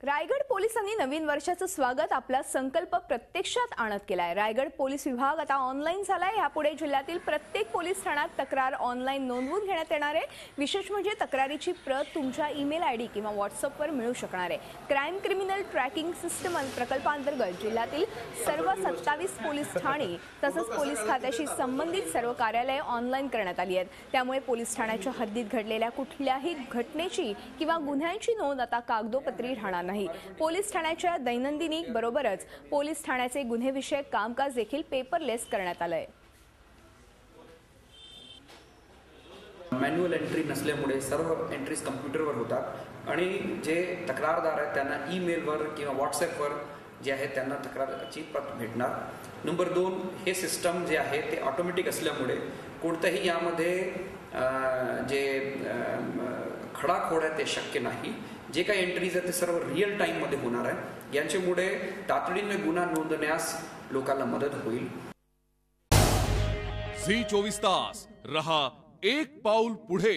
रायगड पोलिसांनी नवीन वर्षाचं स्वागत आपला संकल्प प्रत्यक्षात आणत केलाय। रायगड पोलीस विभाग आता ऑनलाईन झालाय। यापुढे जिल्ह्यातील प्रत्येक पोलीस ठाण्यात तक्रार ऑनलाईन नोंदवून घेण्यात येणार आहे। विशेष म्हणजे तक्रारीची प्रत तुमच्या ईमेल आयडी किंवा व्हॉट्सअपवर मिळू शकणार आहे। क्राइम क्रिमिनल ट्रॅकिंग सिस्टम प्रकल्पांतर्गत जिल्ह्यातील सर्व 27 पोलीस ठाणे तसंच पोलीस खात्याशी संबंधित सर्व कार्यालये ऑनलाईन करण्यात आली आहेत। त्यामुळे पोलीस ठाण्याच्या हद्दीत घडलेल्या कुठल्याही घटनेची किंवा गुन्ह्यांची नोंद आता कागदोपत्री राहणार नाही। पोलीस ठाण्याच्या दैनंदिनी बरोबरच पोलीस ठाण्याचे गुन्हेविषयक कामकाज देखील पेपरलेस करण्यात आलंय। मॅन्युअल एंट्री नसल्यामुळे सर्व एंट्रीज कॉम्प्युटरवर होतात आणि जे तक्रारदार आहेत त्यांना ईमेलवर किंवा व्हॉट्सअपवर जे आहे त्यांना तक्राराची प्रत भेटणार। नंबर 2, हे सिस्टम जे आहे ते ऑटोमॅटिक असल्यामुळे कोणत्याही यामध्ये जे खडाखोड आहे ते शक्य नाही। जे काही एंट्रीज आहेत ते सर्व रिअल टाइम मध्ये होणार आहे। यांच्यामुळे तातडीने गुन्हा नोंदण्यास लोकांना मदत होईल। झी 24 तास रहा एक पाऊल पुढे।